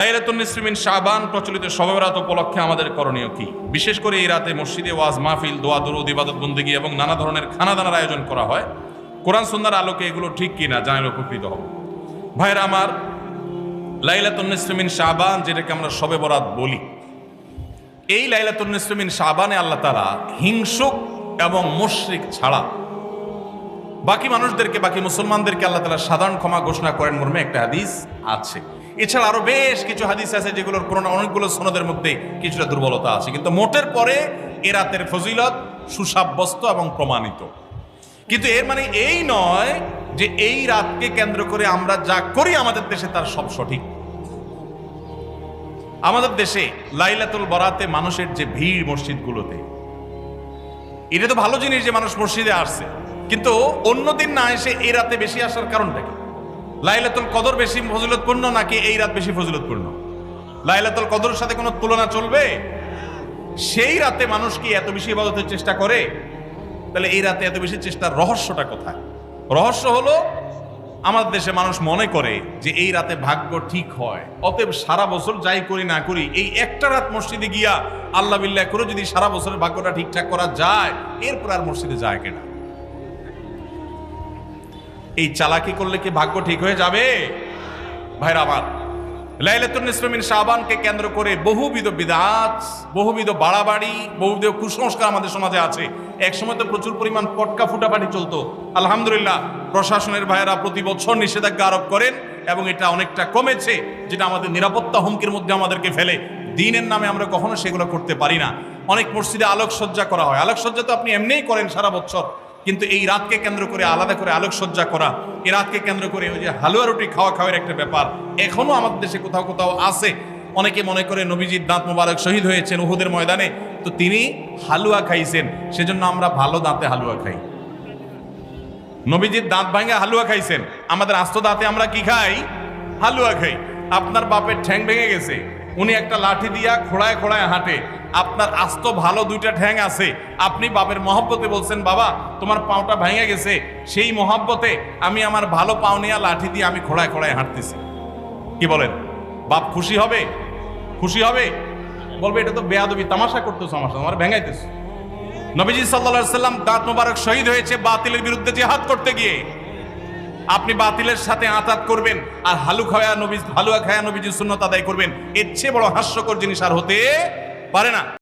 লাইলাতুন নিসফি মিন শাবান প্রচলিত শবে বরাত উপলক্ষে আমাদের করণীয় কি? বিশেষ করে এই রাতে মসজিদে ওয়াজ মাহফিল, দোয়া দরুদ, ইবাদত বন্দেগী এবং নানা ধরনের খানাদানার আয়োজন করা হয়। কোরআন সুন্নাহর আলোকে এগুলো ঠিক কিনা জানলে উপকৃত হব। ভাইরা আমার, লাইলাতুন নিসফি মিন শাবান যেটাকে আমরা শবে বরাত বলি, এই লাইলাতুন নিসফি মিন শাবানে আল্লাহ তাআলা হিংসুক এবং মুশরিক ছাড়া বাকি মানুষদেরকে, বাকি মুসলমানদেরকে আল্লাহ তাআলা সাধারণ ক্ষমা ঘোষণা করেন মর্মে একটা হাদিস আছে। এছাড়া আরো বেশ কিছু হাদিস আছে যেগুলোর পুরোনো অনেকগুলো সনদের মধ্যে কিছুটা দুর্বলতা আছে, কিন্তু মোটের পরে এ রাতের ফজিলত সুসাব্যস্ত এবং প্রমাণিত। কিন্তু এর মানে এই নয় যে এই রাতকে কেন্দ্র করে আমরা যা করি আমাদের দেশে তার সব সঠিক। আমাদের দেশে লাইলাতুল বরাতে মানুষের যে ভিড় মসজিদগুলোতে, এটা তো ভালো জিনিস যে মানুষ মসজিদে আসছে, কিন্তু অন্যদিন না এসে এই রাতে বেশি আসার কারণটা কি? লাইলাতুল কদর বেশি ফজিলতপূর্ণ নাকি এই রাত বেশি ফজিলতপূর্ণ? লাইলাতুল কদরের সাথে কোনো তুলনা চলবে? সেই রাতে মানুষ কি এত বেশি ইবাদতের চেষ্টা করে? তাহলে এই রাতে এত বেশি চেষ্টার রহস্যটা কোথায়? রহস্য হলো আমাদের দেশে মানুষ মনে করে যে এই রাতে ভাগ্য ঠিক হয়, অতএব সারা বছর যাই করি না করি এই একটা রাত মসজিদে গিয়া আল্লাহ বিল্লাহ করে যদি সারা বছরের ভাগ্যটা ঠিকঠাক করা যায়, এরপর আর মসজিদে যায় কেনা। এই চালাকি করলে কি ভাগ্য ঠিক হয়ে যাবে? ভাইরা আমার, লাইলাতুন নিসফি মিন শাবানকে কেন্দ্র করে বহুবিধ বিদআত, বহুবিধ বাড়াবাড়ি, বহুবিধ কুসংস্কার আমাদের সমাজে আছে। এক সময় তো প্রচুর পরিমাণ পটকা ফুটাফাটি চলতো। আলহামদুলিল্লাহ, প্রশাসনের ভাইয়েরা প্রতি বছর নিষেধাজ্ঞা আরোপ করেন এবং এটা অনেকটা কমেছে, যেটা আমাদের নিরাপত্তা হুমকির মধ্যে আমাদেরকে ফেলে। দ্বীনের নামে আমরা কখনো সেগুলো করতে পারি না। অনেক মসজিদে আলোকসজ্জা করা হয়। আলোকসজ্জা তো আপনি এমনিই করেন সারা বছর, কিন্তু এই রাতকে কেন্দ্র করে আলাদা করে আলোকসজ্জা করা, এই রাতকে কেন্দ্র করে ওই যে হালুয়া রুটি খাওয়ার একটা ব্যাপার এখনো আমাদের দেশে কোথাও কোথাও আছে। অনেকে মনে করে নবীজির দাঁত মোবারক শহীদ হয়েছেন উহুদের ময়দানে, তো তিনি হালুয়া খাইছেন, সেজন্য আমরা ভালো দাঁতে হালুয়া খাই। নবীজির দাঁত ভাঙে হালুয়া খাইছেন, আমাদের আস্ত দাঁতে আমরা কি খাই? হালুয়া খাই। আপনার বাপের ঠ্যাং ভেঙে গেছে, উনি একটা লাঠি দিয়া খোড়ায় খোড়ায় হাঁটে, আপনার আস্ত ভালো দুইটা ঠ্যাং আছে, আপনি বাপের মহব্বতে বলছেন বাবা তোমার পাওটা ভেঙে গেছে, সেই মহব্বতে আমি আমার ভালো পাও নিয়ে লাঠি দিয়ে আমি খোড়ায় খোড়ায় হাঁটতেছি। কি বলেন? বাপ খুশি হবে? খুশি হবে? বলবে এটা তো বেয়াদবি, তামাশা করতেছো আমার সাথে, আমার ভেঙাইতেছো। নবীজি সাল্লাল্লাহু আলাইহি সাল্লাম দাঁত মোবারক শহীদ হয়েছে বাতিলের বিরুদ্ধে জিহাদ করতে গিয়ে। আপনি বাতিলের সাথে আঁতাত করবেন আর হালুয়া খায়া নবীজির সুন্নাত আদায় করবেন, এর চেয়ে বড় হাস্যকর জিনিস আর হতে পারে না।